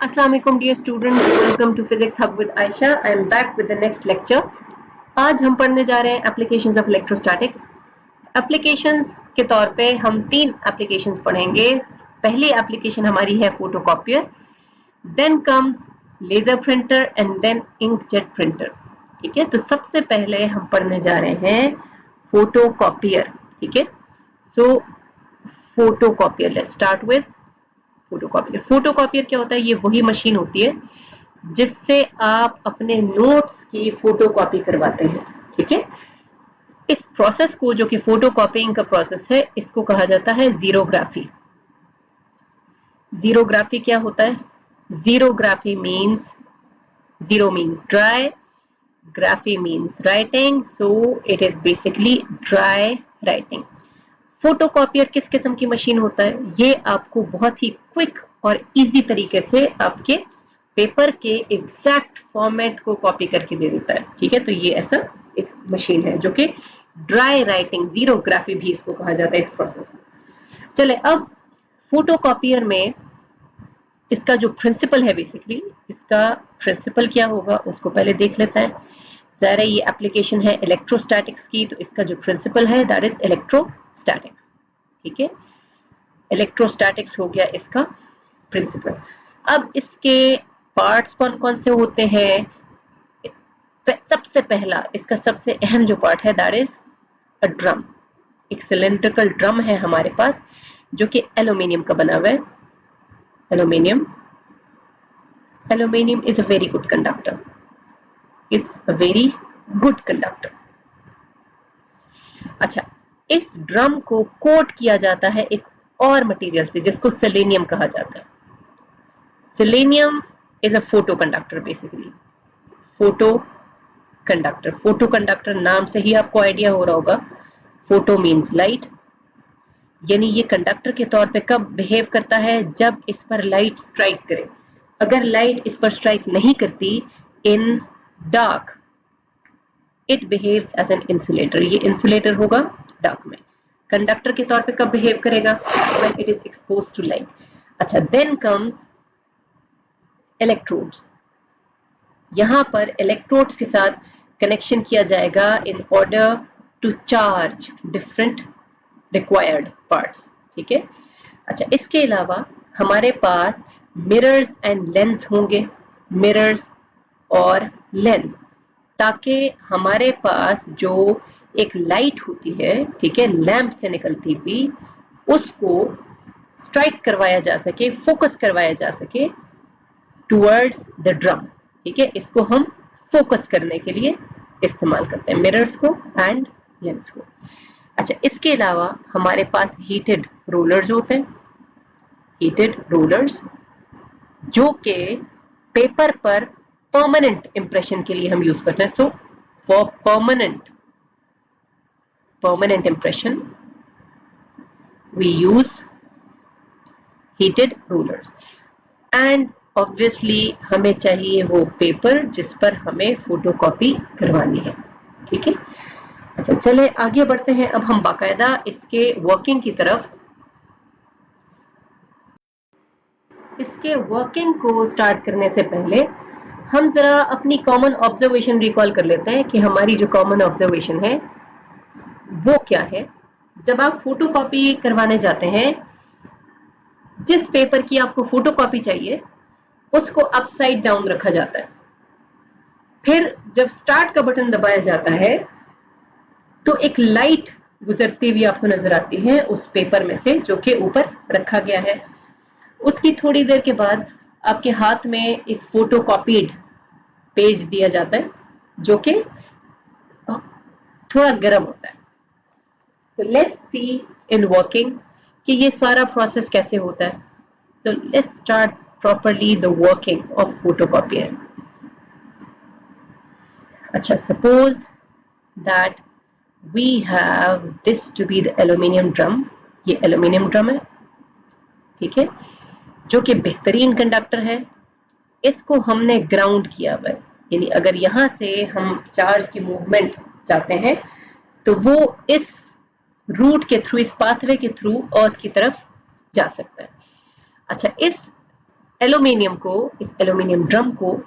Assalamu alaikum dear students, welcome to Physics Hub with Aisha. I am back with the next lecture. आज हम पढ़ने जा रहे हैं एप्लीकेशंस ऑफ इलेक्ट्रोस्टैटिक्स। एप्लीकेशंस के तौर पे हम 3 एप्लीकेशंस पढ़ेंगे। पहली एप्लीकेशन हमारी है photocopier, then comes laser printer and then inkjet printer. ठीक है, तो सबसे पहले हम पढ़ने जा रहे हैं फोटोकॉपियर। ठीक है, so photocopier, let's start with photocopier. Photocopier क्या होता है? ये वही मशीन होती है जिससे आप अपने नोट्स की फोटोकॉपी करवाते हैं। ठीक है, इस प्रोसेस को, जो कि फोटोकॉपीइंग का प्रोसेस है, इसको कहा जाता है जीरोग्राफी। जीरोग्राफी क्या होता है? Xerography means, xero means dry, graphy means writing, so it is basically dry writing. Photocopier किस किस्म की मशीन होता है? ये आपको बहुत ही क्विक और इजी तरीके से आपके पेपर के एग्जैक्ट फॉर्मेट को कॉपी करके दे देता है। ठीक है, तो ये ऐसा एक मशीन है जो कि ड्राई राइटिंग, जीरोग्राफी भी इसको कहा जाता है इस प्रोसेस को। चले, अब फोटोकॉपियर में इसका जो प्रिंसिपल है, बेसिकली इसका प्रिंसिपल क्या होगा उसको पहले देख लेते हैं। ज़ाहिर है ये एप्लीकेशन है इलेक्ट्रोस्टैटिक्स की, तो इसका जो प्रिंसिपल है दैट इज इलेक्ट्रोस्टैटिक्स। ठीक है, इलेक्ट्रोस्टैटिक्स हो गया इसका प्रिंसिपल। अब इसके पार्ट्स कौन कौन से होते हैं? सबसे पहला, इसका सबसे अहम जो पार्ट है दैट इज अ ड्रम। एक सिलेंड्रिकल ड्रम है हमारे पास जो कि एल्यूमिनियम का बना हुआ है। Aluminium is a very good conductor, it's a very good conductor. अच्छा, इस ड्रम को कोट किया जाता है एक और मटेरियल से जिसको सेलेनियम कहा जाता है। Selenium is a photo conductor, basically photo conductor. Photo conductor नाम से ही आपको आइडिया हो रहा होगा, फोटो मीन्स लाइट, यानी ये कंडक्टर के तौर पे कब बिहेव करता है? जब इस पर लाइट स्ट्राइक करे। अगर लाइट इस पर स्ट्राइक नहीं करती in dark, it behaves as an insulator. ये इंसुलेटर होगा डार्क में। कंडक्टर के तौर पे कब बिहेव करेगा? When it is exposed to light. अच्छा, देन कम्स इलेक्ट्रोड्स। यहां पर इलेक्ट्रोड्स के साथ कनेक्शन किया जाएगा in order to charge different required parts. ठीक है, अच्छा, इसके अलावा हमारे पास मिरर्स एंड लेंस होंगे, मिरर्स और लेंस, ताकि हमारे पास जो एक लाइट होती है, ठीक है, लैंप से निकलती हुई, उसको स्ट्राइक करवाया जा सके, फोकस करवाया जा सके टुवर्ड्स द ड्रम। ठीक है, इसको हम फोकस करने के लिए इस्तेमाल करते हैं, मिरर्स को एंड लेंस को। अच्छा, इसके अलावा हमारे पास हीटेड रोलर्स होते हैं, हीटेड रोलर्स जो कि पेपर पर परमानेंट इंप्रेशन के लिए हम यूज करते हैं। So for permanent impression we use heated rulers, and obviously हमें चाहिए वो पेपर जिस पर हमें फोटोकॉपी करवानी है। ठीक है, अच्छा, चले आगे बढ़ते हैं अब हम बाकायदा इसके वर्किंग की तरफ। इसके वर्किंग को स्टार्ट करने से पहले हम जरा अपनी कॉमन ऑब्जर्वेशन रिकॉल कर लेते हैं कि हमारी जो कॉमन ऑब्जर्वेशन है वो क्या है। जब आप फोटोकॉपी करवाने जाते हैं, जिस पेपर की आपको फोटोकॉपी चाहिए उसको अपसाइड डाउन रखा जाता है। फिर जब स्टार्ट का बटन दबाया जाता है तो एक लाइट गुजरती हुई आपको नजर आती है उस पेपर में से जो कि ऊपर रखा गया है। उसकी थोड़ी देर के बाद आपके हाथ में एक फोटोकॉपीड पेज दिया जाता है जो कि थोड़ा गर्म होता है। तो लेट्स सी इन वर्किंग कि ये सारा प्रोसेस कैसे होता है। तो let's start properly the working of photocopier. अच्छा, suppose that we have this to be the aluminium drum. ये aluminium drum है, ठीक है, जो कि बेहतरीन कंडक्टर है। इसको हमने ग्राउंड किया हुआ है, यानी अगर यहाँ से हम चार्ज की मूवमेंट चाहते हैं तो वो इस रूट के थ्रू, इस पाथवे के थ्रू अर्थ की तरफ जा सकता है। अच्छा, इस एल्यूमिनियम को, इस एल्यूमिनियम ड्रम को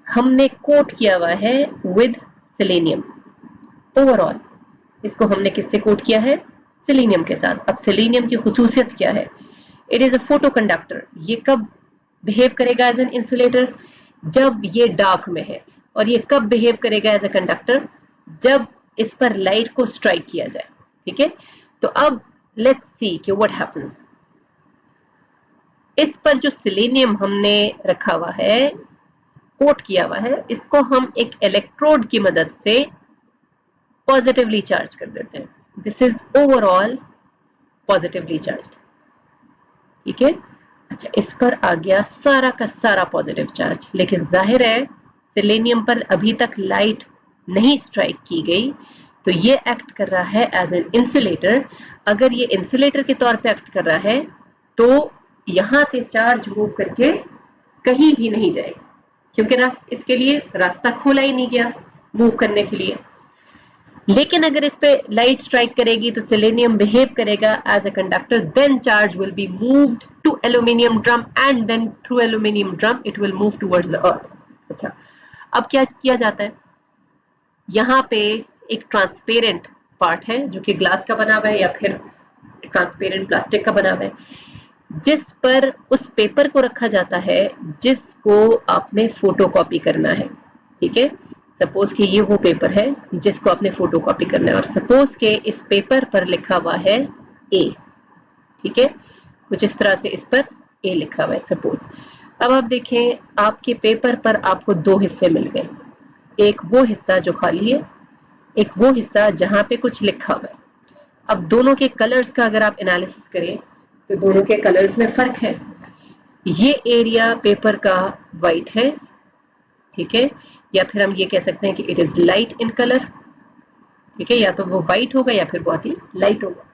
हमने कोट किया हुआ है विद सेलेनियम। ओवरऑल इसको हमने किससे कोट किया है? सेलेनियम के साथ। अब सेलेनियम की खुसूसियत क्या है? It is a photo conductor. ये कब बिहेव करेगा एज एन इंसुलेटर? जब ये डार्क में है। और ये कब बिहेव करेगा एज अ कंडक्टर? जब इस पर लाइट को स्ट्राइक किया जाए। ठीक है, तो अब लेट्स सी कि व्हाट हैपेंस। इस पर जो सेलेनियम हमने रखा हुआ है, कोट किया हुआ है, इसको हम एक इलेक्ट्रोड की मदद से पॉजिटिवली चार्ज कर देते हैं। This is overall positively charge. ठीक है, अच्छा, इस पर आ गया सारा का सारा पॉजिटिव चार्ज, लेकिन जाहिर है सेलेनियम पर अभी तक लाइट नहीं स्ट्राइक की गई, तो ये एक्ट कर रहा है एज एन इंसुलेटर। अगर ये इंसुलेटर के तौर पे एक्ट कर रहा है तो यहां से चार्ज मूव करके कहीं भी नहीं जाएगा, क्योंकि इसके लिए रास्ता खोला ही नहीं गया मूव करने के लिए। लेकिन अगर इस पे लाइट स्ट्राइक करेगी तो सेलेनियम बिहेव करेगा as a conductor, then charge will be moved to aluminium drum and then through aluminium drum it will move towards the earth. अच्छा, अब क्या किया जाता है? यहाँ पे एक ट्रांसपेरेंट पार्ट है जो कि ग्लास का बना हुआ है या फिर ट्रांसपेरेंट प्लास्टिक का बना हुआ है, जिस पर उस पेपर को रखा जाता है जिसको आपने फोटोकॉपी करना है। ठीक है, सपोज कि ये वो पेपर है जिसको आपने फोटोकॉपी करना है, और सपोज के इस पेपर पर लिखा हुआ है ए। ठीक है, कुछ इस तरह से इस पर ए लिखा हुआ है सपोज। अब आप देखें, आपके पेपर पर आपको दो हिस्से मिल गए, एक वो हिस्सा जो खाली है, एक वो हिस्सा जहां पे कुछ लिखा हुआ है। अब दोनों के कलर्स का अगर आप एनालिसिस करें तो दोनों के कलर्स में फर्क है। ये एरिया पेपर का वाइट है, ठीक है, या फिर हम ये कह सकते हैं कि it is light in colour. ठीक है, या तो वो वाइट होगा या फिर बहुत ही लाइट होगा,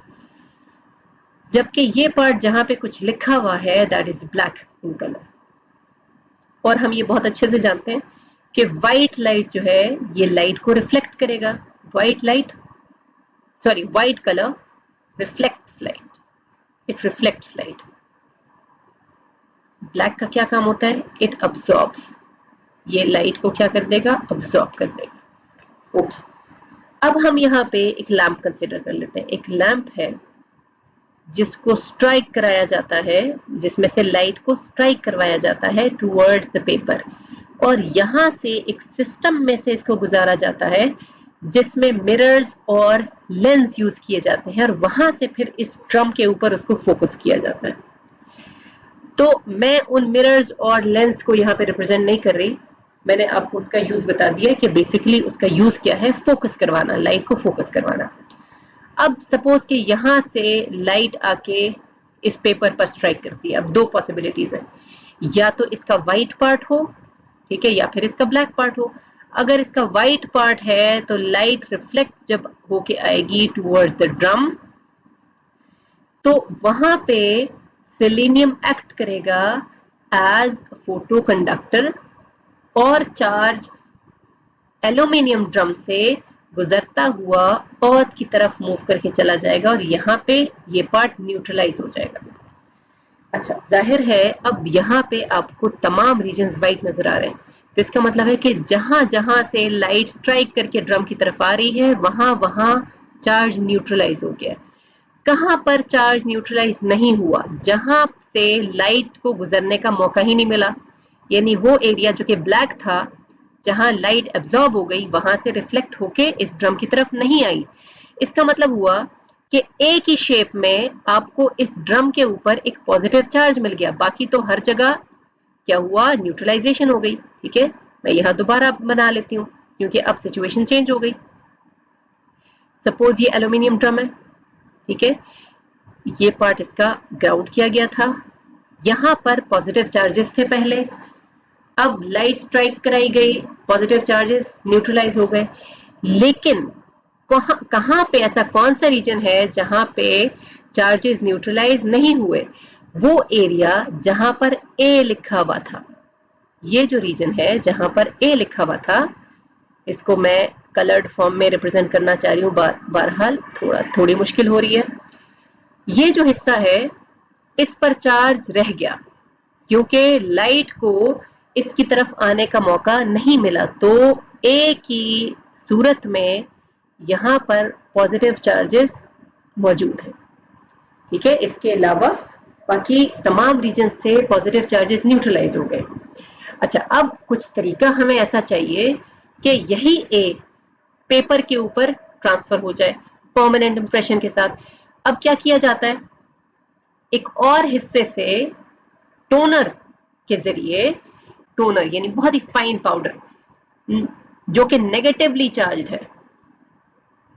जबकि ये पार्ट जहां पे कुछ लिखा हुआ है that is black in colour. और हम ये बहुत अच्छे से जानते हैं कि व्हाइट लाइट जो है ये लाइट को रिफ्लेक्ट करेगा। White light, sorry, white colour reflects light, it reflects light. Black का क्या काम होता है? इट अब्सॉर्ब्स, ये लाइट को क्या कर देगा? अब्सॉर्ब कर देगा। ओके, अब हम यहाँ पे एक लैंप कंसिडर कर लेते हैं। एक लैंप है जिसको स्ट्राइक कराया जाता है, जिसमें से लाइट को स्ट्राइक करवाया जाता है टुवर्ड्स द पेपर, और यहाँ से एक सिस्टम में से इसको गुजारा जाता है जिसमें मिरर्स और लेंस यूज किए जाते हैं, और वहां से फिर इस ड्रम के ऊपर उसको फोकस किया जाता है। तो मैं उन मिरर्स और लेंस को यहाँ पे रिप्रेजेंट नहीं कर रही, मैंने आपको उसका यूज बता दिया कि बेसिकली उसका यूज क्या है? फोकस करवाना, लाइट को फोकस करवाना। अब सपोज कि यहां से लाइट आके इस पेपर पर स्ट्राइक करती है। अब दो पॉसिबिलिटीज है, या तो इसका व्हाइट पार्ट हो, ठीक है, या फिर इसका ब्लैक पार्ट हो। अगर इसका व्हाइट पार्ट है तो लाइट रिफ्लेक्ट जब होके आएगी टुवर्ड्स द ड्रम, तो वहां पे सेलेनियम एक्ट करेगा एज फोटो कंडक्टर, और चार्ज एल्यूमिनियम ड्रम से गुजरता हुआ अर्थ की तरफ मूव करके चला जाएगा, और यहाँ पे ये पार्ट न्यूट्रलाइज हो जाएगा। अच्छा, जाहिर है अब यहाँ पे आपको तमाम रीजन्स वाइट नजर आ रहे हैं, तो इसका मतलब है कि जहां जहां से लाइट स्ट्राइक करके ड्रम की तरफ आ रही है वहां वहां चार्ज न्यूट्रलाइज हो गया। कहां पर चार्ज न्यूट्रलाइज नहीं हुआ? जहां से लाइट को गुजरने का मौका ही नहीं मिला, यानी वो एरिया जो कि ब्लैक था, जहां लाइट एब्जॉर्ब हो गई, वहां से रिफ्लेक्ट होके इस ड्रम की तरफ नहीं आई। इसका मतलब हुआ कि एक ही शेप में आपको इस ड्रम के ऊपर एक पॉजिटिव चार्ज मिल गया, बाकी तो हर जगह क्या हुआ? न्यूट्रलाइजेशन हो गई। ठीक है, मैं यहां दोबारा बना लेती हूँ क्योंकि अब सिचुएशन चेंज हो गई। सपोज ये एल्यूमिनियम ड्रम है, ठीक है, ये पार्ट इसका ग्राउंड किया गया था, यहां पर पॉजिटिव चार्जेस थे पहले, अब लाइट स्ट्राइक कराई गई, पॉजिटिव चार्जेस न्यूट्रलाइज हो गए। लेकिन कहां पे ऐसा कौन सा रीजन है जहां पे चार्जेस न्यूट्रलाइज नहीं हुए? वो एरिया जहां पर ए लिखा हुआ था। ये जो रीजन है जहां पर ए लिखा हुआ था, इसको मैं कलर्ड फॉर्म में रिप्रेजेंट करना चाह रही हूँ। बहरहाल थोड़ी मुश्किल हो रही है। ये जो हिस्सा है इस पर चार्ज रह गया, क्योंकि लाइट को इसकी तरफ आने का मौका नहीं मिला, तो ए की सूरत में यहाँ पर पॉजिटिव चार्जेस मौजूद हैं। ठीक है, इसके अलावा बाकी तमाम रीजन से पॉजिटिव चार्जेस न्यूट्रलाइज हो गए। अच्छा, अब कुछ तरीका हमें ऐसा चाहिए कि यही ए पेपर के ऊपर ट्रांसफर हो जाए परमानेंट इंप्रेशन के साथ। अब क्या किया जाता है, एक और हिस्से से टोनर के जरिए, टोनर यानी बहुत ही फाइन पाउडर जो कि नेगेटिवली चार्ज है,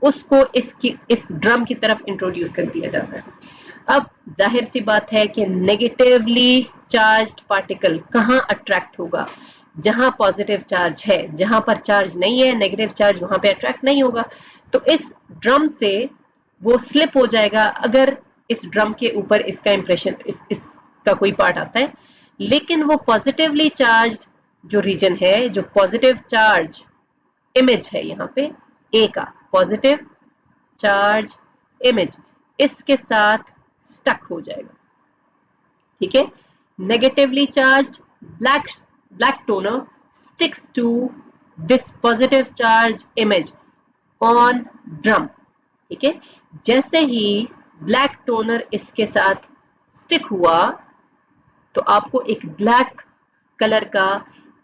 उसको इस ड्रम की तरफ इंट्रोड्यूस कर दिया जाता है। अब जाहिर सी बात है कि नेगेटिवली चार्ज्ड पार्टिकल कहाँ अट्रैक्ट होगा, जहां पॉजिटिव चार्ज है। जहां पर चार्ज नहीं है, नेगेटिव चार्ज वहां पे अट्रैक्ट नहीं होगा। तो इस ड्रम से वो स्लिप हो जाएगा अगर इस ड्रम के ऊपर इसका इंप्रेशन, इसका कोई पार्ट आता है। लेकिन वो पॉजिटिवली चार्ज जो रीजन है, जो पॉजिटिव चार्ज इमेज है यहाँ पे ए का पॉजिटिव चार्ज इमेज, इसके साथ स्टक हो जाएगा। ठीक है, negatively charge black toner sticks to this positive charge image on drum. ठीक है, जैसे ही ब्लैक टोनर इसके साथ स्टिक हुआ तो आपको एक ब्लैक कलर का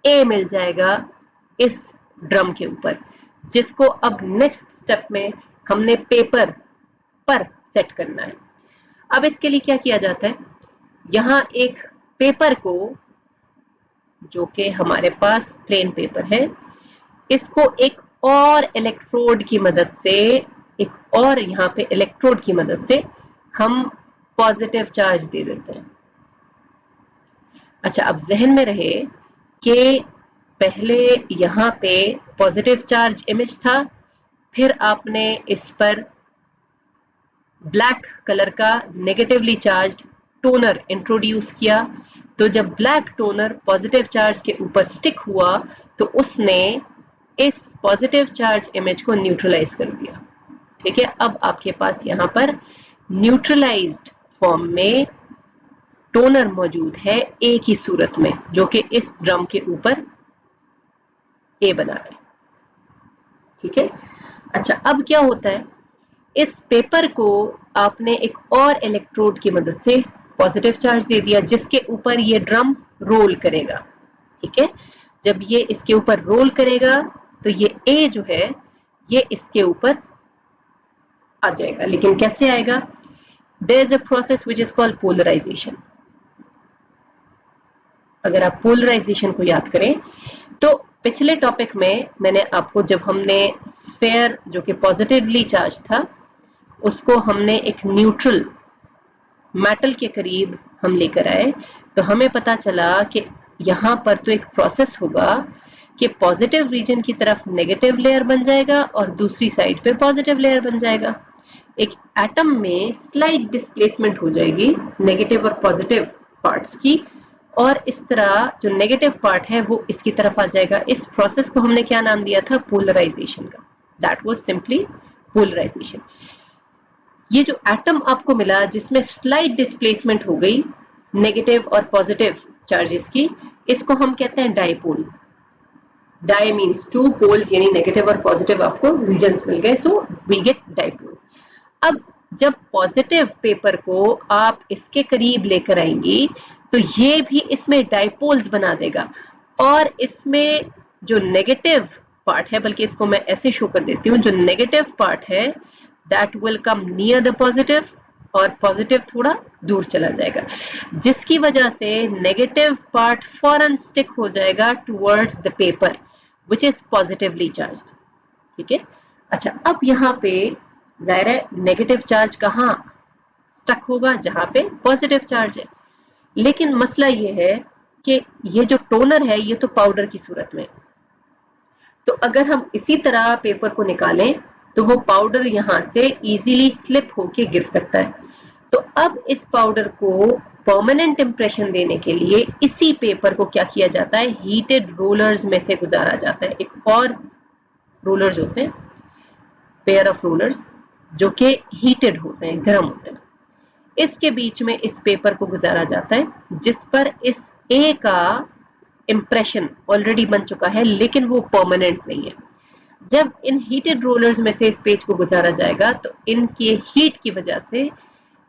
ए मिल जाएगा इस ड्रम के ऊपर, जिसको अब नेक्स्ट स्टेप में हमने पेपर पर सेट करना है। अब इसके लिए क्या किया जाता है, यहाँ एक पेपर को, जो कि हमारे पास प्लेन पेपर है, इसको एक और इलेक्ट्रोड की मदद से, एक और यहाँ पे इलेक्ट्रोड की मदद से हम पॉजिटिव चार्ज दे देते हैं। अच्छा, अब जहन में रहे कि पहले यहाँ पे पॉजिटिव चार्ज इमेज था, फिर आपने इस पर ब्लैक कलर का नेगेटिवली चार्ज टोनर इंट्रोड्यूस किया। तो जब ब्लैक टोनर पॉजिटिव चार्ज के ऊपर स्टिक हुआ तो उसने इस पॉजिटिव चार्ज इमेज को न्यूट्रलाइज कर दिया। ठीक है, अब आपके पास यहाँ पर न्यूट्रलाइज्ड फॉर्म में टोनर मौजूद है ए की सूरत में, जो कि इस ड्रम के ऊपर ए बना है। ठीक है, अच्छा, अब क्या होता है, इस पेपर को आपने एक और इलेक्ट्रोड की मदद से पॉजिटिव चार्ज दे दिया, जिसके ऊपर ये ड्रम रोल करेगा। ठीक है, जब ये इसके ऊपर रोल करेगा तो ये ए जो है ये इसके ऊपर आ जाएगा। लेकिन कैसे आएगा, there is a process which is called polarisation. अगर आप पोलराइजेशन को याद करें तो पिछले टॉपिक में मैंने आपको, जब हमने स्फेयर जो कि पॉजिटिवली चार्ज था, उसको हमने एक न्यूट्रल मेटल के करीब हम लेकर आए, तो हमें पता चला कि यहाँ पर तो एक प्रोसेस होगा कि पॉजिटिव रीजन की तरफ नेगेटिव लेयर बन जाएगा और दूसरी साइड पे पॉजिटिव लेयर बन जाएगा। एक एटम में स्लाइट डिस्प्लेसमेंट हो जाएगी नेगेटिव और पॉजिटिव पार्ट्स की, और इस तरह जो नेगेटिव पार्ट है वो इसकी तरफ आ जाएगा। इस प्रोसेस को हमने क्या नाम दिया था, पोलराइजेशन का। That was simply polarisation. ये जो एटम आपको मिला जिसमें स्लाइट डिस्प्लेसमेंट हो गई नेगेटिव और पॉजिटिव चार्जेस की, इसको हम कहते हैं dipole. Di means two, poles यानी नेगेटिव और पॉजिटिव आपको रीजन्स मिल गए, सो वी गेट डाइपोल्स। अब जब पॉजिटिव पेपर को आप इसके करीब लेकर आएंगी तो ये भी इसमें डाइपोल्स बना देगा, और इसमें जो नेगेटिव पार्ट है, बल्कि इसको मैं ऐसे शो कर देती हूँ, जो नेगेटिव पार्ट है that will come near the positive, और पॉजिटिव थोड़ा दूर चला जाएगा, जिसकी वजह से नेगेटिव पार्ट फौरन स्टिक हो जाएगा towards the paper which is positively charged. ठीक है, अच्छा, अब यहाँ पे जाहिर है नेगेटिव चार्ज कहाँ स्टक होगा, जहाँ पे पॉजिटिव चार्ज है। लेकिन मसला ये है कि ये जो टोनर है ये तो पाउडर की सूरत में, तो अगर हम इसी तरह पेपर को निकालें तो वो पाउडर यहाँ से इजीली स्लिप होके गिर सकता है। तो अब इस पाउडर को परमानेंट इंप्रेशन देने के लिए इसी पेपर को क्या किया जाता है, हीटेड रोलर्स में से गुजारा जाता है। एक और रोलर्स होते हैं, पेयर ऑफ रोलर्स, जो कि हीटेड होते हैं, गर्म होते हैं, इसके बीच में इस पेपर को गुजारा जाता है, जिस पर इस ए का इम्प्रेशन ऑलरेडी बन चुका है लेकिन वो परमानेंट नहीं है। जब इन हीटेड रोलर्स में से इस पेज को गुजारा जाएगा तो इनके हीट की वजह से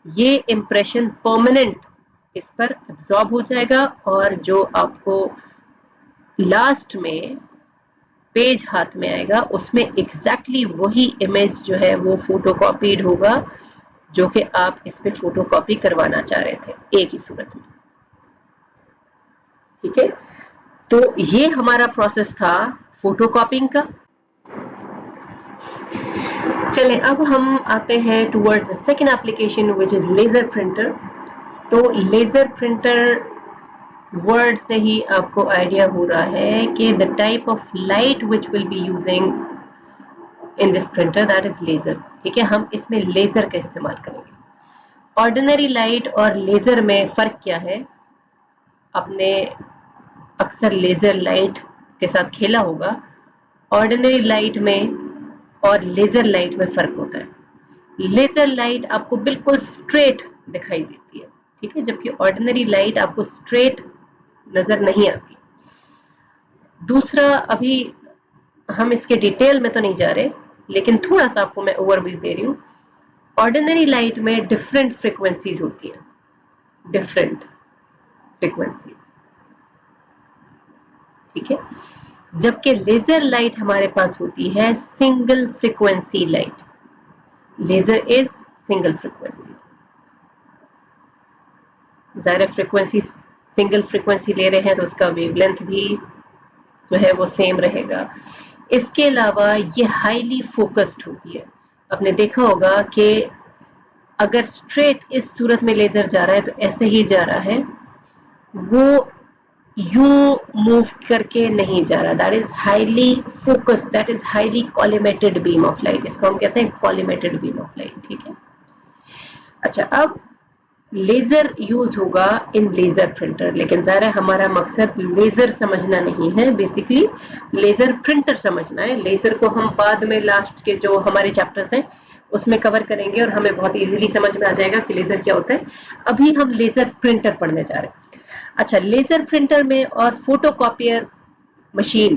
ये इम्प्रेशन परमानेंट इस पर एब्जॉर्ब हो जाएगा और जो आपको लास्ट में पेज हाथ में आएगा उसमें एग्जैक्टली वही इमेज जो है वो फोटोकॉपीड होगा जो कि आप इस पे फोटोकॉपी करवाना चाह रहे थे एक ही सूरत में। ठीक है, तो ये हमारा प्रोसेस था फोटोकॉपिंग का। चलें अब हम आते हैं towards the second application which is laser printer. तो लेजर प्रिंटर वर्ड से ही आपको आइडिया हो रहा है कि the type of light which will be using in this printer that is laser. ठीक है, हम इसमें लेजर का इस्तेमाल करेंगे। ऑर्डिनरी लाइट और लेजर में फर्क क्या है? आपने अक्सर लेजर लाइट के साथ खेला होगा। ऑर्डिनरी लाइट में और लेजर लाइट में फर्क होता है। लेजर लाइट आपको बिल्कुल स्ट्रेट दिखाई देती है, ठीक है, जबकि ऑर्डिनरी लाइट आपको स्ट्रेट नजर नहीं आती। दूसरा, अभी हम इसके डिटेल में तो नहीं जा रहे लेकिन थोड़ा सा आपको मैं ओवरव्यू दे रही हूँ। ऑर्डिनरी लाइट में डिफरेंट फ्रीक्वेंसीज होती है, डिफरेंट फ्रीक्वेंसीज, ठीक है, जबकि लेजर लाइट हमारे पास होती है single frequency light. Laser is single frequency, ज़ाहिर फ्रीक्वेंसी सिंगल फ्रीक्वेंसी ले रहे हैं तो उसका वेवलेंथ भी जो है वो सेम रहेगा। इसके अलावा ये हाईली फोकस्ड होती है। आपने देखा होगा कि अगर स्ट्रेट इस सूरत में लेजर जा रहा है तो ऐसे ही जा रहा है, वो यूं मूव करके नहीं जा रहा। That is highly focused, that is highly collimated beam of light. इसको हम कहते हैं कॉलिमेटेड बीम ऑफ लाइट। ठीक है, अच्छा, अब लेजर यूज होगा इन लेजर प्रिंटर, लेकिन ज़ाहिर हमारा मकसद लेजर समझना नहीं है, बेसिकली लेजर प्रिंटर समझना है। लेजर को हम बाद में लास्ट के जो हमारे चैप्टर्स हैं उसमें कवर करेंगे और हमें बहुत इजीली समझ में आ जाएगा कि लेजर क्या होता है। अभी हम लेजर प्रिंटर पढ़ने जा रहे हैं। अच्छा, लेजर प्रिंटर में और फोटोकॉपियर मशीन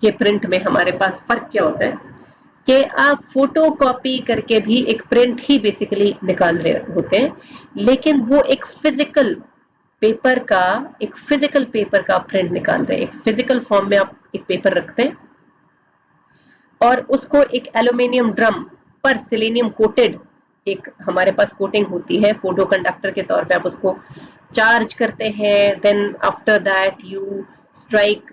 के प्रिंट में हमारे पास फर्क क्या होता है कि आप फोटो कॉपी करके भी एक प्रिंट ही बेसिकली निकाल रहे होते हैं, लेकिन वो एक फिजिकल पेपर का, एक फिजिकल पेपर का प्रिंट निकाल रहे हैं। एक फिजिकल फॉर्म में आप एक पेपर रखते हैं और उसको एक एल्यूमिनियम ड्रम पर सिलेनियम कोटेड एक हमारे पास कोटिंग होती है फोटो कंडक्टर के तौर पे, आप उसको चार्ज करते हैं। Then after that you strike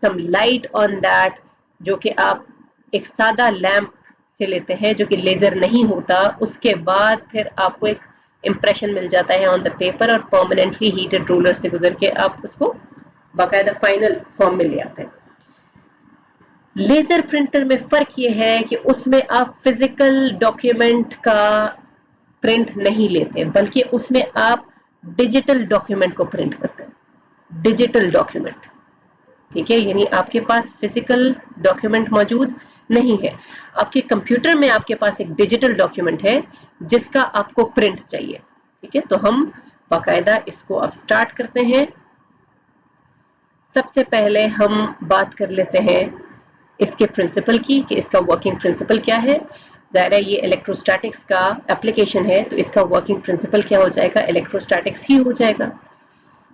some light on that, जो कि आप एक सादा लैंप से लेते हैं जो कि लेजर नहीं होता। उसके बाद फिर आपको एक इंप्रेशन मिल जाता है ऑन द पेपर और परमानेंटली हीटेड रोलर से गुजर के आप उसको बाकायदा फाइनल फॉर्म में ले आते हैं। लेजर प्रिंटर में फर्क ये है कि उसमें आप फिजिकल डॉक्यूमेंट का प्रिंट नहीं लेते बल्कि उसमें आप डिजिटल डॉक्यूमेंट को प्रिंट करते हैं। डिजिटल डॉक्यूमेंट, ठीक है, यानी आपके पास फिजिकल डॉक्यूमेंट मौजूद नहीं है। आपके कंप्यूटर में आपके पास एक डिजिटल डॉक्यूमेंट है जिसका आपको प्रिंट चाहिए। ठीक है, तो हम बाकायदा इसको अब स्टार्ट करते हैं। सबसे पहले हम बात कर लेते हैं इसके प्रिंसिपल की कि इसका वर्किंग प्रिंसिपल क्या है। ज़ाहिर है ये इलेक्ट्रोस्टैटिक्स का एप्लीकेशन है तो इसका वर्किंग प्रिंसिपल क्या हो जाएगा, इलेक्ट्रोस्टैटिक्स ही हो जाएगा।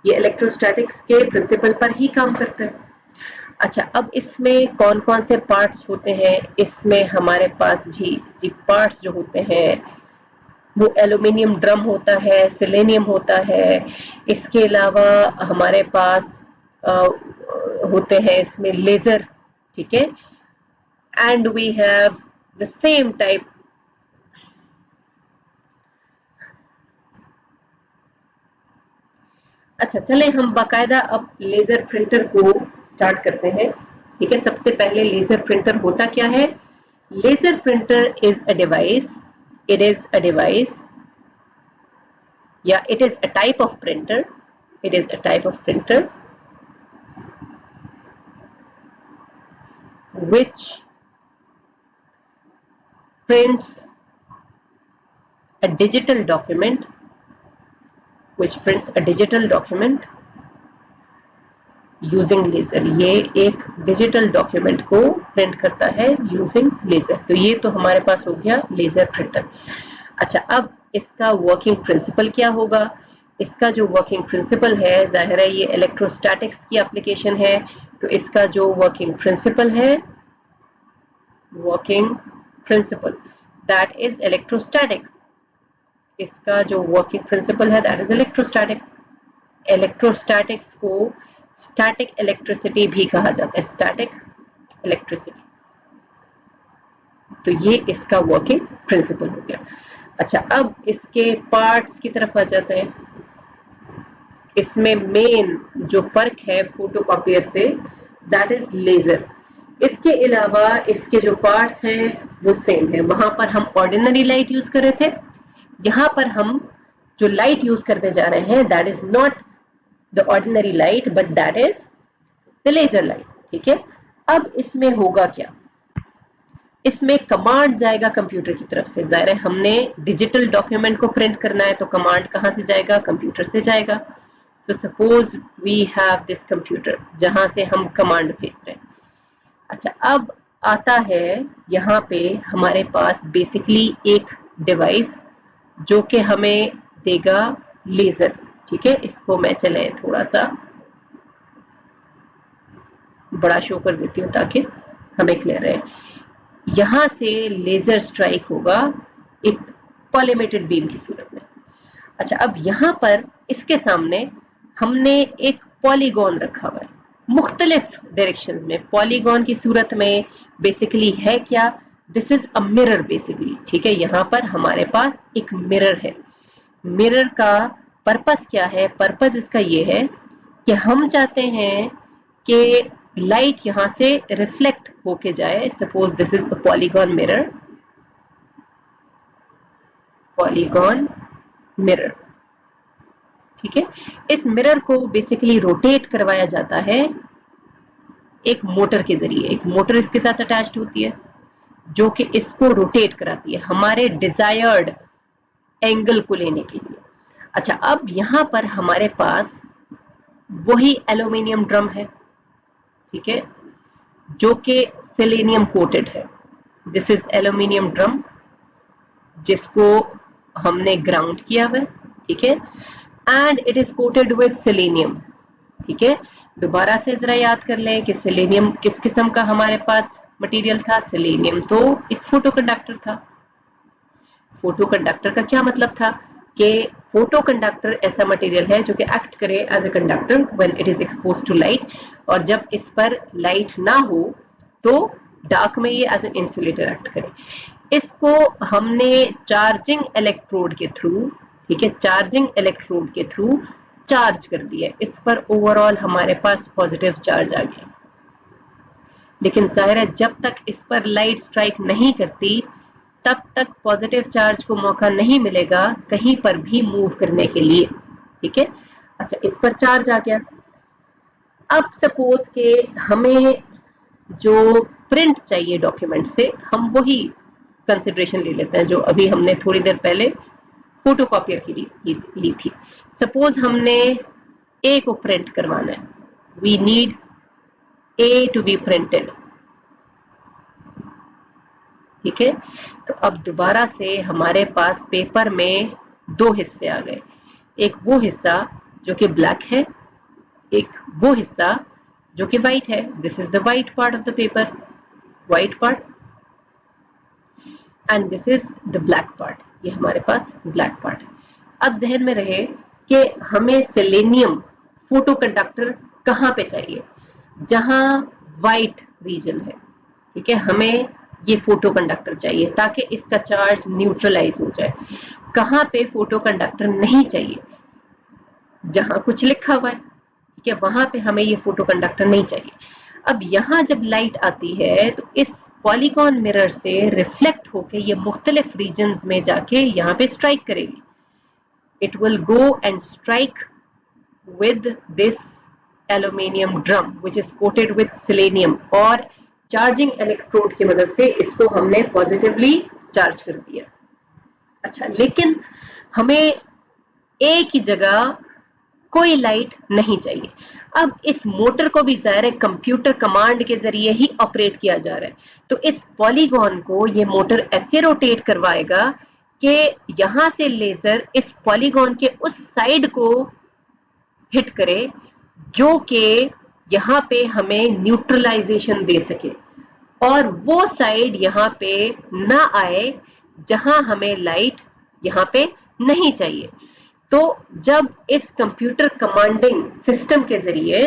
ये इलेक्ट्रोस्टैटिक्स के प्रिंसिपल पर ही काम करता है। अच्छा, अब इसमें कौन कौन से पार्ट्स होते हैं? इसमें हमारे पास जी पार्ट्स जो होते हैं वो एल्यूमिनियम ड्रम होता है, सिलेनियम होता है। इसके अलावा हमारे पास होते हैं इसमें लेजर, ठीक है, and we have the same type. अच्छा, चले हम बाकायदा अब लेजर प्रिंटर को स्टार्ट करते हैं। ठीक है, सबसे पहले लेजर प्रिंटर होता क्या है? Laser printer is a device, it is a device, yeah, it is a type of printer, it is a type of printer which prints a digital document, which prints a digital document using laser. ये एक digital document को print करता है using laser. तो ये तो हमारे पास हो गया लेजर प्रिंटर। अच्छा, अब इसका वर्किंग प्रिंसिपल क्या होगा? इसका जो वर्किंग प्रिंसिपल है, जाहिर है ये इलेक्ट्रोस्टैटिक्स की एप्लीकेशन है, तो इसका जो वर्किंग प्रिंसिपल है, working principle that is electrostatics. इसका जो वर्किंग प्रिंसिपल है दैट इज इलेक्ट्रोस्टैटिक्स। इलेक्ट्रोस्टैटिक्स को स्टैटिक इलेक्ट्रिसिटी भी कहा जाता है, स्टैटिक इलेक्ट्रिसिटी। तो ये इसका वर्किंग प्रिंसिपल हो गया। अच्छा, अब इसके पार्ट्स की तरफ आ जाते हैं। इसमें मेन जो फर्क है फोटोकॉपियर से, दैट इज लेजर। इसके अलावा इसके जो पार्ट्स हैं वो सेम है। वहां पर हम ऑर्डिनरी लाइट यूज कर रहे थे, यहाँ पर हम जो लाइट यूज करते जा रहे हैं that is not the ordinary light but that is the laser light. ठीक है, अब इसमें होगा क्या? इसमें कमांड जाएगा कंप्यूटर की तरफ से। जाहिर है हमने डिजिटल डॉक्यूमेंट को प्रिंट करना है, तो कमांड कहां से जाएगा? कंप्यूटर से जाएगा। So suppose we have this computer जहां से हम कमांड भेज रहे हैं। अच्छा, अब आता है यहाँ पे हमारे पास बेसिकली एक डिवाइस जो कि हमें देगा लेजर। ठीक है, इसको मैं चले थोड़ा सा बड़ा शो कर देती हूँ ताकि हमें क्लियर रहे। यहां से लेजर स्ट्राइक होगा एक कॉलिमेटेड बीम की सूरत में। अच्छा, अब यहां पर इसके सामने हमने एक पॉलीगॉन रखा हुआ है मुख्तलिफ डायरेक्शंस में। पॉलीगॉन की सूरत में बेसिकली है क्या? This is a mirror basically. ठीक है, यहां पर हमारे पास एक मिरर है। मिरर का पर्पस क्या है? पर्पस इसका ये है कि हम चाहते हैं कि लाइट यहां से रिफ्लेक्ट होके जाए। Suppose this is a polygon mirror, polygon mirror. ठीक है, इस मिरर को बेसिकली रोटेट करवाया जाता है एक मोटर के जरिए। एक मोटर इसके साथ अटैच्ड होती है जो कि इसको रोटेट कराती है हमारे डिजायर्ड एंगल को लेने के लिए। अच्छा, अब यहां पर हमारे पास वही एल्यूमिनियम ड्रम है। ठीक है, जो कि सेलेनियम कोटेड है। दिस इज एल्यूमिनियम ड्रम जिसको हमने ग्राउंड किया हुआ है। ठीक है, and it is coated with selenium. ठीक है, दोबारा से जरा याद कर लें कि सेलेनियम किस किस्म का हमारे पास मटेरियल था? सेलेनियम तो एक फोटो कंडक्टर था। फोटो कंडक्टर का क्या मतलब था? कि फोटो कंडक्टर ऐसा मटेरियल है जो कि एक्ट करे as a conductor when it is expose to light, और जब इस पर लाइट ना हो तो डार्क में ये एज एन इंसुलेटर एक्ट करे। इसको हमने चार्जिंग इलेक्ट्रोड के थ्रू, ठीक है, चार्जिंग इलेक्ट्रोड के थ्रू चार्ज कर दिया। इस पर ओवरऑल हमारे पास पॉजिटिव चार्ज आ गया। लेकिन जाहिर है जब तक इस पर लाइट स्ट्राइक नहीं करती तब तक पॉजिटिव चार्ज को मौका नहीं मिलेगा कहीं पर भी मूव करने के लिए। ठीक है, अच्छा, इस पर चार्ज आ गया। अब सपोज के हमें जो प्रिंट चाहिए डॉक्यूमेंट से, हम वही कंसिडरेशन ले लेते हैं जो अभी हमने थोड़ी देर पहले फोटोकॉपियर की ली थी। सपोज हमने ए को प्रिंट करवाना है, we need a to be printed. ठीक है, तो अब दोबारा से हमारे पास पेपर में दो हिस्से आ गए। एक वो हिस्सा जो कि ब्लैक है, एक वो हिस्सा जो कि व्हाइट है। This is the white part of the paper, white part, and this is the black part. ये हमारे पास ब्लैक पार्ट है। अब जहन में रहे कि हमें सेलेनियम फोटो कंडक्टर कहाँ पे चाहिए? जहां व्हाइट रीजन है। ठीक है, हमें ये फोटो कंडक्टर चाहिए ताकि इसका चार्ज न्यूट्रलाइज हो जाए। कहाँ पे फोटो कंडक्टर नहीं चाहिए? जहां कुछ लिखा हुआ है। ठीक है, वहां पे हमें ये फोटो कंडक्टर नहीं चाहिए। अब यहाँ जब लाइट आती है तो इस पॉलीगॉन मिरर से रिफ्लेक्ट होके ये मुख्तलिफ रीजन्स में जाके यहाँ पे स्ट्राइक करेगी। It will go and strike with this aluminium drum which is coated with selenium, और चार्जिंग इलेक्ट्रोड की मदद से इसको हमने पॉजिटिवली चार्ज कर दिया। अच्छा, लेकिन हमें ए की जगह कोई लाइट नहीं चाहिए। अब इस मोटर को भी ज़ाहिर है कंप्यूटर कमांड के जरिए ही ऑपरेट किया जा रहा है, तो इस पॉलीगॉन को ये मोटर ऐसे रोटेट करवाएगा कि यहां से लेजर इस पॉलीगॉन के उस साइड को हिट करे जो कि यहाँ पे हमें न्यूट्रलाइजेशन दे सके, और वो साइड यहाँ पे ना आए जहां हमें लाइट यहाँ पे नहीं चाहिए। तो जब इस कंप्यूटर कमांडिंग सिस्टम के जरिए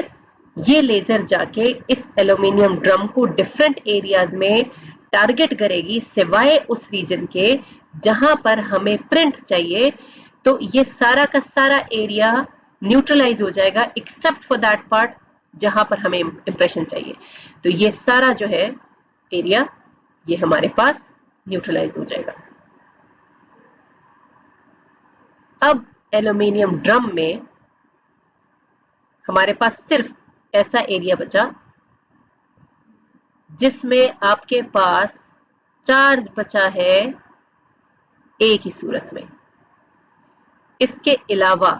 ये लेजर जाके इस एल्यूमिनियम ड्रम को डिफरेंट एरियाज में टारगेट करेगी सिवाय उस रीजन के जहां पर हमें प्रिंट चाहिए, तो ये सारा का सारा एरिया न्यूट्रलाइज हो जाएगा एक्सेप्ट फॉर दैट पार्ट जहां पर हमें इंप्रेशन चाहिए। तो ये सारा जो है एरिया ये हमारे पास न्यूट्रलाइज हो जाएगा। अब एल्यूमिनियम ड्रम में हमारे पास सिर्फ ऐसा एरिया बचा जिसमें आपके पास चार्ज बचा है एक ही सूरत में। इसके अलावा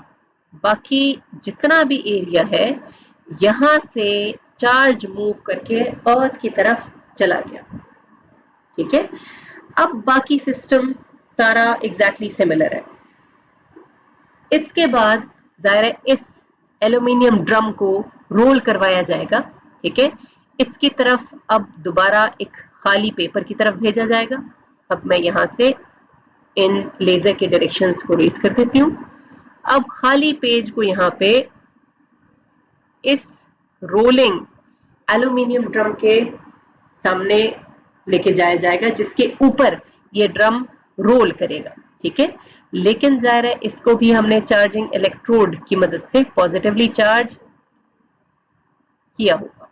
बाकी जितना भी एरिया है यहां से चार्ज मूव करके अर्थ की तरफ चला गया। ठीक है, अब बाकी सिस्टम सारा एग्जैक्टली सिमिलर है। इसके बाद जाहिर है इस एल्यूमिनियम ड्रम को रोल करवाया जाएगा। ठीक है, इसकी तरफ अब दोबारा एक खाली पेपर की तरफ भेजा जाएगा। अब मैं यहां से इन लेजर के डायरेक्शंस को रेज कर देती हूँ। अब खाली पेज को यहाँ पे इस रोलिंग एल्यूमिनियम ड्रम के सामने लेके जाया जाएगा जिसके ऊपर ये ड्रम रोल करेगा। ठीक है, लेकिन जाहिर है इसको भी हमने चार्जिंग इलेक्ट्रोड की मदद से पॉजिटिवली चार्ज किया होगा।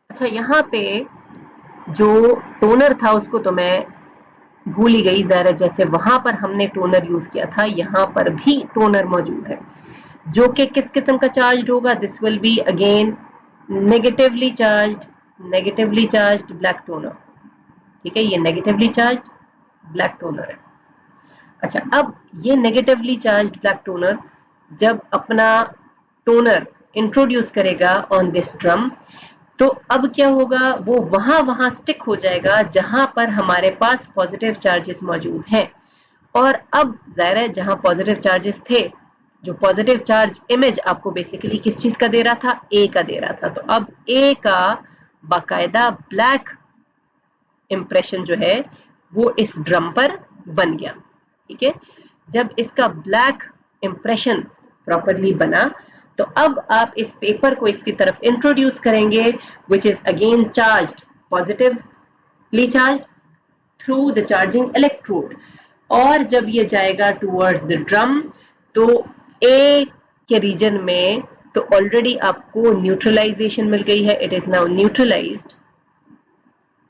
अच्छा, यहाँ पे जो टोनर था उसको तो मैं भूल ही गई। ज़रा जैसे वहां पर हमने टोनर यूज किया था यहाँ पर भी टोनर मौजूद है जो कि किस किस्म का चार्ज होगा। This will be again negatively charged black toner. ठीक है, ये नेगेटिवली चार्ज्ड ब्लैक टोनर है। अच्छा, अब ये नेगेटिवली चार्ज्ड ब्लैक टोनर जब अपना टोनर इंट्रोड्यूस करेगा ऑन दिस ड्रम, तो अब क्या होगा, वो वहां स्टिक हो जाएगा जहां पर हमारे पास पॉजिटिव चार्जेस मौजूद हैं। और अब जाहिर है जहां पॉजिटिव चार्जेस थे, जो पॉजिटिव चार्ज इमेज आपको बेसिकली किस चीज का दे रहा था, ए का दे रहा था, तो अब ए का बाकायदा ब्लैक इंप्रेशन जो है वो इस ड्रम पर बन गया। ठीक है, जब इसका ब्लैक इंप्रेशन प्रॉपरली बना तो अब आप इस पेपर को इसकी तरफ इंट्रोड्यूस करेंगे which is again charged, positively charged through the charging electrode. और जब ये जाएगा टूवर्ड्स द ड्रम तो ए के रीजन में तो ऑलरेडी आपको न्यूट्रलाइजेशन मिल गई है, इट इज नाउ न्यूट्रलाइज्ड।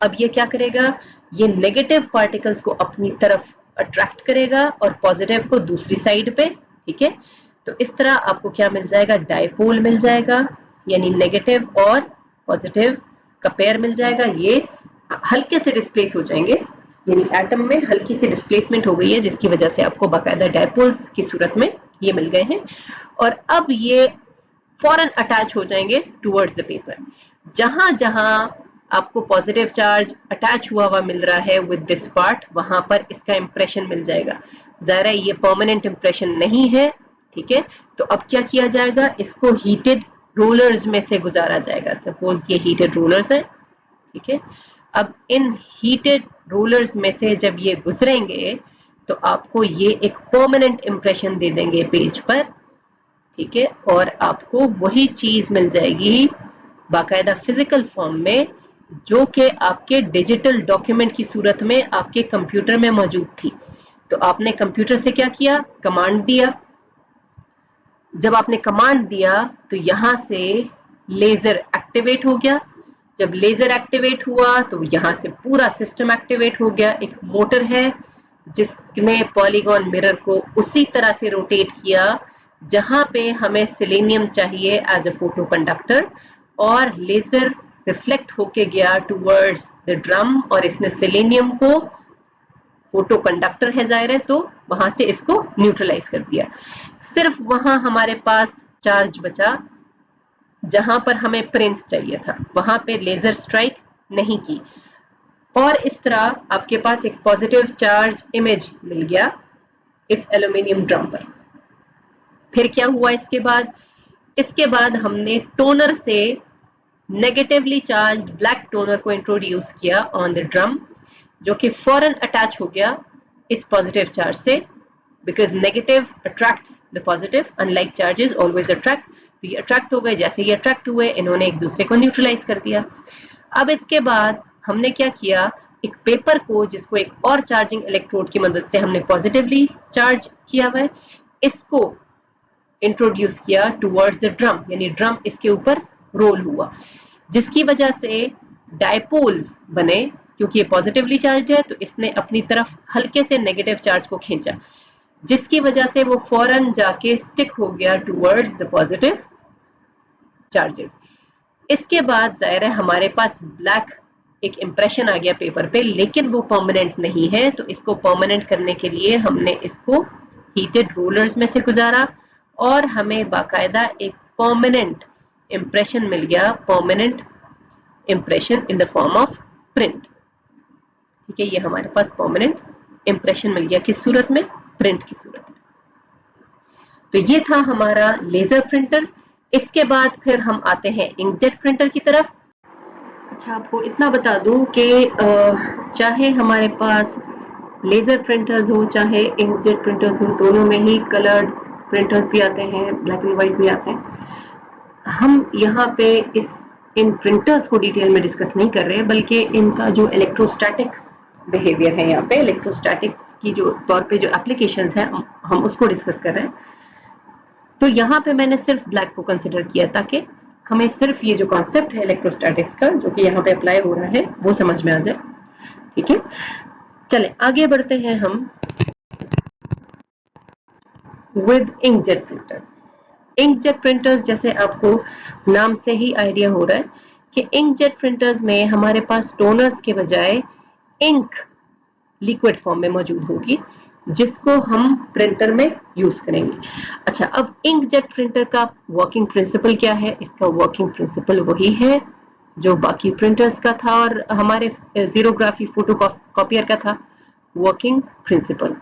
अब ये क्या करेगा, ये नेगेटिव पार्टिकल्स को अपनी तरफ अट्रैक्ट करेगा और पॉजिटिव को दूसरी साइड पे। ठीक है, तो इस तरह आपको क्या मिल जाएगा, डायपोल मिल जाएगा, यानी नेगेटिव और पॉजिटिव का पेयर मिल जाएगा। ये हल्के से डिस्प्लेस हो जाएंगे, यानी एटम में हल्की सी डिस्प्लेसमेंट हो गई है जिसकी वजह से आपको बाकायदा डायपोल्स की सूरत में ये मिल गए हैं। और अब ये फौरन अटैच हो जाएंगे टूवर्ड्स द पेपर। जहां जहां आपको पॉजिटिव चार्ज अटैच हुआ मिल रहा है विद दिस पार्ट, वहां पर इसका इंप्रेशन मिल जाएगा। ज़ाहिर है ये परमानेंट इंप्रेशन नहीं है। ठीक है, तो अब क्या किया जाएगा, इसको हीटेड रोलर्स में से गुजारा जाएगा। सपोज ये हीटेड रोलर्स है। ठीक है, अब इन हीटेड रोलर्स में से जब ये गुजरेंगे तो आपको ये एक परमानेंट इंप्रेशन दे देंगे पेज पर। ठीक है, और आपको वही चीज मिल जाएगी बाकायदा फिजिकल फॉर्म में जो कि आपके डिजिटल डॉक्यूमेंट की सूरत में आपके कंप्यूटर में मौजूद थी। तो आपने कंप्यूटर से क्या किया, कमांड दिया। जब आपने कमांड दिया तो यहां से लेजर एक्टिवेट हो गया। जब लेजर एक्टिवेट हुआ तो यहां से पूरा सिस्टम एक्टिवेट हो गया। एक मोटर है जिसने पॉलीगॉन मिरर को उसी तरह से रोटेट किया जहां पे हमें सेलेनियम चाहिए एज अ फोटो कंडक्टर, और लेजर रिफ्लेक्ट होके गया टूवर्ड्स द ड्रम और इसने सेलेनियम को फोटो कंडक्टर है जाहिर है, तो वहां से इसको न्यूट्रलाइज कर दिया। सिर्फ वहां हमारे पास चार्ज बचा जहां पर हमें प्रिंट चाहिए था, वहां पे लेजर स्ट्राइक नहीं की, और इस तरह आपके पास एक पॉजिटिव चार्ज इमेज मिल गया इस एल्यूमिनियम ड्रम पर। फिर क्या हुआ इसके बाद? इसके बाद हमने टोनर से नेगेटिवली चार्ज्ड ब्लैक टोनर को इंट्रोड्यूस किया ऑन द ड्रम, जो कि फौरन अटैच हो गया इस पॉजिटिव चार्ज से, because negative attracts the positive, unlike charges always attract. तो ये अट्रैक्ट हो गए, जैसे ये अट्रैक्ट हुए इन्होंने एक दूसरे को न्यूट्रलाइज कर दिया। अब इसके बाद हमने क्या किया, एक पेपर को जिसको एक और चार्जिंग इलेक्ट्रोड की मदद से हमने पॉजिटिवली चार्ज किया हुआ है, इसको इंट्रोड्यूस किया टुवर्ड्स द ड्रम, यानी ड्रम इसके ऊपर रोल हुआ, जिसकी वजह से डायपोल्स बने। क्योंकि ये पॉजिटिवली चार्ज है तो इसने अपनी तरफ हल्के से नेगेटिव चार्ज को खींचा, जिसकी वजह से वो फौरन जाके स्टिक हो गया टुवर्ड्स द पॉजिटिव चार्जेस। इसके बाद जाहिर है हमारे पास ब्लैक एक इंप्रेशन आ गया पेपर पे, लेकिन वो परमानेंट नहीं है, तो इसको परमानेंट करने के लिए हमने इसको हीटेड रोलर्स में से गुजारा और हमें बाकायदा एक परमानेंट इंप्रेशन मिल गया, permanent impression in the form of print. ठीक है, ये हमारे पास परमानेंट इंप्रेशन मिल गया, किस सूरत में? प्रिंट की सूरत में। तो ये था हमारा लेजर प्रिंटर। इसके बाद फिर हम आते हैं इंकजेट प्रिंटर की तरफ। अच्छा, आपको इतना बता दूं कि चाहे हमारे पास लेजर प्रिंटर्स हो चाहे इंकजेट प्रिंटर्स हो, दोनों में ही कलर्ड प्रिंटर्स भी आते हैं, ब्लैक एंड व्हाइट भी आते हैं। हम यहाँ पे इन प्रिंटर्स को डिटेल में डिस्कस नहीं कर रहे हैं, बल्कि इनका जो इलेक्ट्रोस्टैटिक बिहेवियर है, यहाँ पे इलेक्ट्रोस्टैटिक्स की जो तौर पे जो एप्लीकेशंस हैं हम उसको डिस्कस कर रहे हैं। तो यहाँ पे मैंने सिर्फ ब्लैक को कंसिडर किया ताकि हमें सिर्फ ये जो कॉन्सेप्ट है इलेक्ट्रोस्टैटिक्स का जो कि यहाँ पे अप्लाई हो रहा है वो समझ में आ जाए। ठीक है, चले आगे बढ़ते हैं हम with inkjet printers. Inkjet printers, जैसे आपको नाम से ही आइडिया हो रहा है कि इंकजेट प्रिंटर्स में हमारे पास टोनर्स के बजाय इंक लिक्विड फॉर्म में मौजूद होगी, जिसको हम प्रिंटर में यूज करेंगे। अच्छा, अब इंकजेट प्रिंटर का वर्किंग प्रिंसिपल क्या है? इसका वर्किंग प्रिंसिपल वही है जो बाकी प्रिंटर्स का था और हमारे जीरोग्राफी फोटो कॉपियर का था। Working principle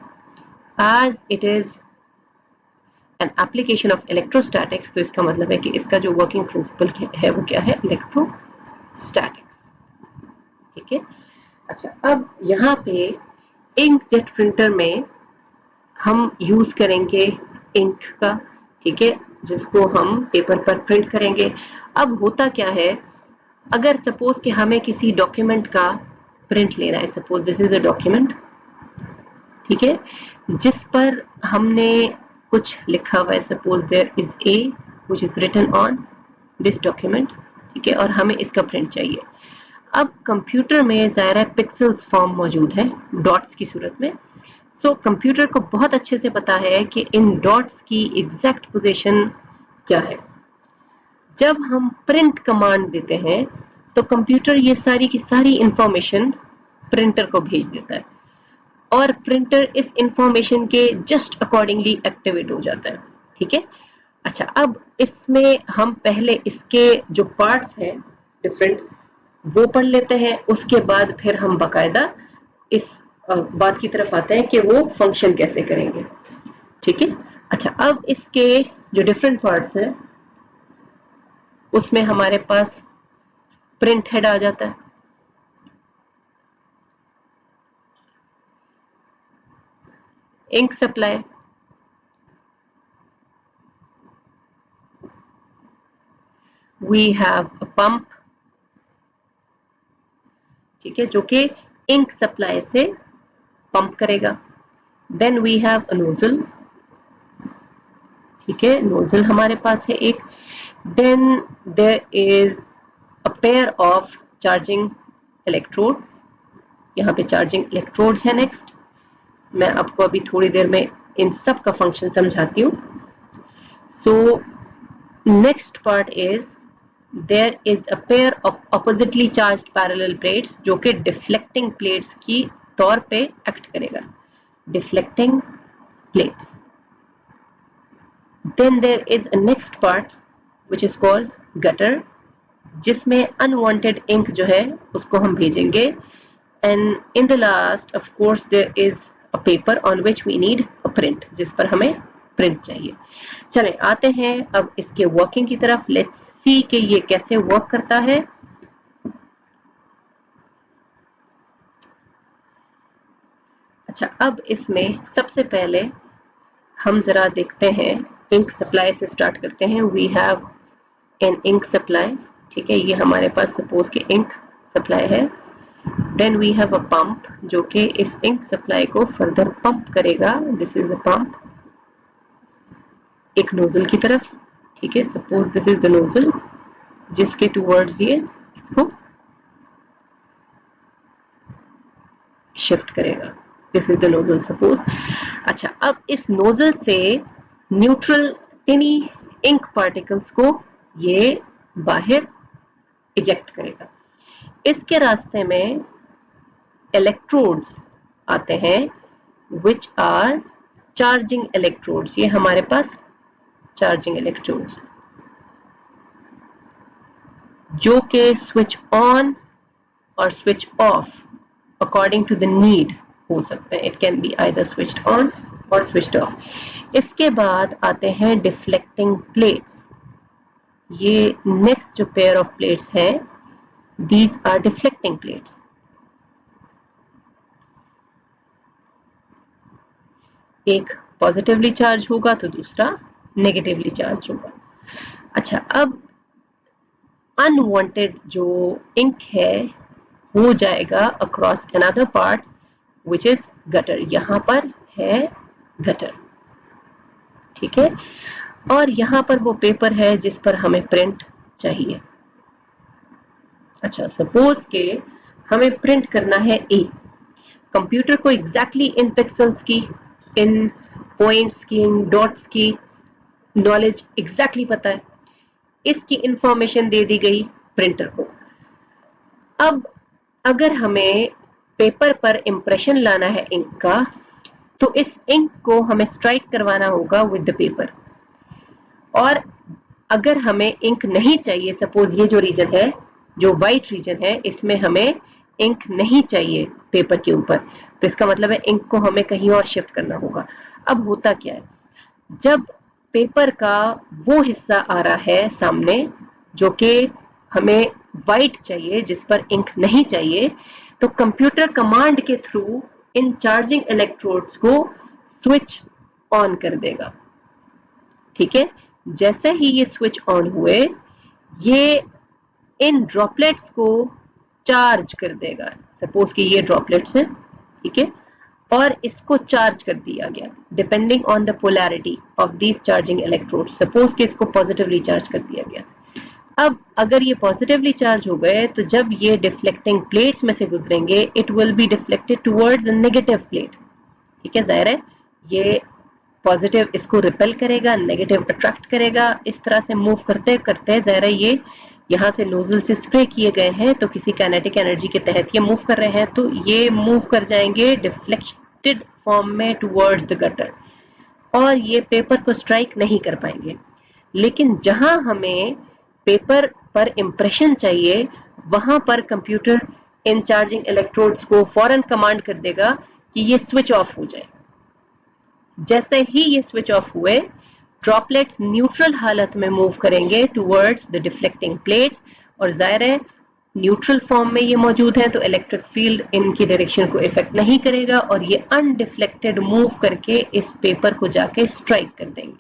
as it is an application of electrostatics, तो इसका मतलब है कि इसका जो वर्किंग प्रिंसिपल है वो क्या है? इलेक्ट्रोस्टैटिक्स। ठीक है, अच्छा, अब यहाँ पे इंकजेट प्रिंटर में हम यूज करेंगे इंक का, ठीक है, जिसको हम पेपर पर प्रिंट करेंगे। अब होता क्या है, अगर सपोज कि हमें किसी डॉक्यूमेंट का प्रिंट लेना है, suppose this is a document, ठीक है, जिस पर हमने कुछ लिखा हुआ है, suppose there is a which is written on this document, ठीक है, और हमें इसका प्रिंट चाहिए। अब कंप्यूटर में ज़ाहिर है पिक्सेल्स फॉर्म मौजूद है डॉट्स की सूरत में। सो कंप्यूटर को बहुत अच्छे से पता है कि इन डॉट्स की एग्जैक्ट पोजीशन क्या है। जब हम प्रिंट कमांड देते हैं तो कंप्यूटर ये सारी की सारी इंफॉर्मेशन प्रिंटर को भेज देता है और प्रिंटर इस इंफॉर्मेशन के जस्ट अकॉर्डिंगली एक्टिवेट हो जाता है। ठीक है, अच्छा, अब इसमें हम पहले इसके जो पार्ट्स हैं डिफरेंट वो पढ़ लेते हैं, उसके बाद फिर हम बाकायदा इस बात की तरफ आते हैं कि वो फंक्शन कैसे करेंगे। ठीक है, अच्छा, अब इसके जो डिफरेंट पार्ट्स हैं उसमें हमारे पास प्रिंट हेड आ जाता है, ink supply, we have a pump, ठीक है, जो कि इंक सप्लाई से पंप करेगा। Then we have a nozzle, ठीक है, नोजल हमारे पास है एक। Then there is a pair of charging electrode, यहाँ पे चार्जिंग इलेक्ट्रोड्स है। नेक्स्ट मैं आपको अभी थोड़ी देर में इन सब का फंक्शन समझाती हूँ। So next part is there is a pair of oppositely charged parallel plates जो कि deflecting plates की तौर पे एक्ट करेगा, deflecting plates. Then there is a next part which is called gutter, जिसमें अनवांटेड इंक जो है उसको हम भेजेंगे। And in the last of course there is a paper on which we need a print, जिस पर हमें प्रिंट चाहिए। चले आते हैं अब इसके वर्किंग की तरफ। लेट्स सी कि ये कैसे वर्क करता है। अच्छा, अब इसमें सबसे पहले हम जरा देखते हैं, इंक सप्लाई से स्टार्ट करते हैं। We have an ink supply, ठीक है, ये हमारे पास सपोज के इंक सप्लाई है। Then we have a pump जो कि इस इंक सप्लाई को फर्दर पंप करेगा। दिस इज द पंप, एक नोजल की तरफ, ठीक है, suppose this is the nozzle जिसके टूवर्ड्स ये इसको शिफ्ट करेगा। This is the nozzle suppose. अच्छा, अब इस नोजल से न्यूट्रल टिनी इंक पार्टिकल्स को ये बाहर इजेक्ट करेगा। इसके रास्ते में इलेक्ट्रोड्स आते हैं विच आर चार्जिंग इलेक्ट्रोड्स। ये हमारे पास चार्जिंग इलेक्ट्रोड्स जो कि स्विच ऑन और switch off according to the need हो सकते हैं। It can be either switched on और स्विच्ड ऑफ। इसके बाद आते हैं डिफ्लेक्टिंग प्लेट्स। ये नेक्स्ट जो पेयर ऑफ प्लेट्स हैं, दीज आर डिफ्लेक्टिंग प्लेट्स। एक पॉजिटिवली चार्ज होगा तो दूसरा नेगेटिवली चार्ज होगा। अच्छा, अब अनवांटेड जो इंक है हो जाएगा across another part which is gutter. यहां पर है गटर, ठीक है, और यहां पर वो पेपर है जिस पर हमें प्रिंट चाहिए। अच्छा, सपोज के हमें प्रिंट करना है ए। कंप्यूटर को एग्जैक्टली इन पिक्सल्स की, इन पॉइंट्स की, इन डॉट्स की नॉलेज एग्जैक्टली पता है। इसकी इंफॉर्मेशन दे दी गई प्रिंटर को। अब अगर हमें पेपर पर इंप्रेशन लाना है इंक का, तो इस इंक को हमें स्ट्राइक करवाना होगा विद द पेपर। और अगर हमें इंक नहीं चाहिए, सपोज ये जो रीजन है, जो वाइट रीजन है, इसमें हमें इंक नहीं चाहिए पेपर के ऊपर, तो इसका मतलब है इंक को हमें कहीं और शिफ्ट करना होगा। अब होता क्या है, जब पेपर का वो हिस्सा आ रहा है सामने जो कि हमें वाइट चाहिए, जिस पर इंक नहीं चाहिए, तो कंप्यूटर कमांड के थ्रू इन चार्जिंग इलेक्ट्रोड्स को स्विच ऑन कर देगा। ठीक है, जैसे ही ये स्विच ऑन हुए, ये इन ड्रॉपलेट्स को चार्ज कर देगा। सपोज कि ये ड्रॉपलेट्स हैं, ठीक है, और इसको चार्ज कर दिया गया depending on the polarity of these charging electrodes. Suppose कि इसको पॉजिटिवली चार्ज कर दिया गया। अब अगर ये पॉजिटिवली चार्ज हो गए, तो जब ये डिफ्लेक्टिंग प्लेट्स में से गुजरेंगे, it will be deflected towards a negative plate. ठीक है, जाहिर है ये पॉजिटिव इसको रिपेल करेगा, नेगेटिव अट्रैक्ट करेगा। इस तरह से मूव करते करते जाहिर है ये यहाँ से नोजल से स्प्रे किए गए हैं, तो किसी काइनेटिक एनर्जी के तहत ये मूव कर रहे हैं, तो ये मूव कर जाएंगे डिफ्लेक्टेड फॉर्म में टुवर्ड्स द गटर, और ये पेपर को स्ट्राइक नहीं कर पाएंगे। लेकिन जहां हमें पेपर पर इंप्रेशन चाहिए, वहां पर कंप्यूटर इन चार्जिंग इलेक्ट्रोड्स को फौरन कमांड कर देगा कि ये स्विच ऑफ हो जाए। जैसे ही ये स्विच ऑफ हुए, ड्रॉपलेट्स न्यूट्रल हालत में मूव करेंगे टुवर्ड्स द डिफ्लेक्टिंग प्लेट्स, और जाहिर है न्यूट्रल फॉर्म में ये मौजूद है, तो इलेक्ट्रिक फील्ड इनकी डायरेक्शन को इफेक्ट नहीं करेगा, और ये अनडिफ्लेक्टेड मूव करके इस पेपर को जाके स्ट्राइक कर देंगे।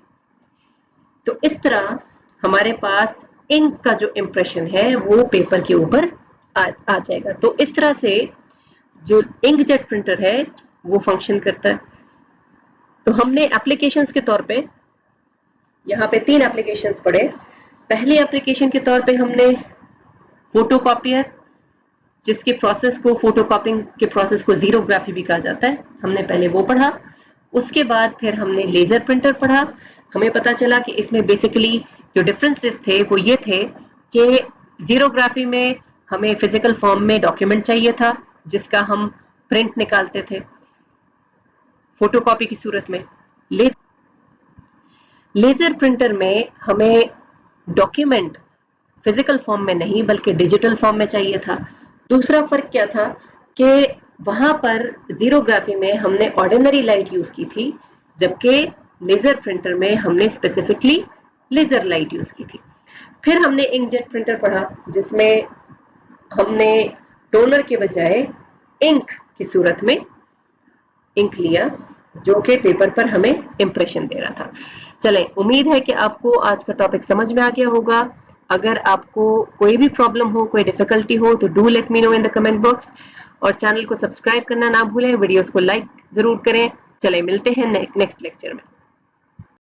तो इस तरह हमारे पास इंक का जो इंप्रेशन है वो पेपर के ऊपर आ जाएगा। तो इस तरह से जो इंकजेट प्रिंटर है वो फंक्शन करता है। तो हमने एप्लीकेशंस के तौर पे यहाँ पे 3 एप्लीकेशंस पढ़े। पहली एप्लीकेशन के तौर पे हमने फोटोकॉपियर, जिसके प्रोसेस को, फोटोकॉपिंग के प्रोसेस को ज़ीरोग्राफी भी कहा जाता है, हमने पहले वो पढ़ा। उसके बाद फिर हमने लेजर प्रिंटर पढ़ा। हमें पता चला कि इसमें बेसिकली जो डिफरेंसेस थे वो ये थे कि ज़ीरोग्राफी में हमें फिजिकल फॉर्म में डॉक्यूमेंट चाहिए था, जिसका हम प्रिंट निकालते थे फोटोकॉपी की सूरत में। लेजर प्रिंटर में हमें डॉक्यूमेंट फिजिकल फॉर्म में नहीं बल्कि डिजिटल फॉर्म में चाहिए था। दूसरा फर्क क्या था कि वहां पर जीरोग्राफी में हमने ऑर्डिनरी लाइट यूज की थी, जबकि लेजर प्रिंटर में हमने स्पेसिफिकली लेजर लाइट यूज की थी। फिर हमने इंकजेट प्रिंटर पढ़ा जिसमें हमने टोनर के बजाय इंक की सूरत में इंक लिया जो कि पेपर पर हमें इंप्रेशन दे रहा था। चलें, उम्मीद है कि आपको आज का टॉपिक समझ में आ गया होगा। अगर आपको कोई भी प्रॉब्लम हो, कोई डिफिकल्टी हो तो do let me know in the comment box और चैनल को सब्सक्राइब करना ना भूलें, वीडियोस को लाइक जरूर करें। चलें, मिलते हैं नेक्स्ट लेक्चर में।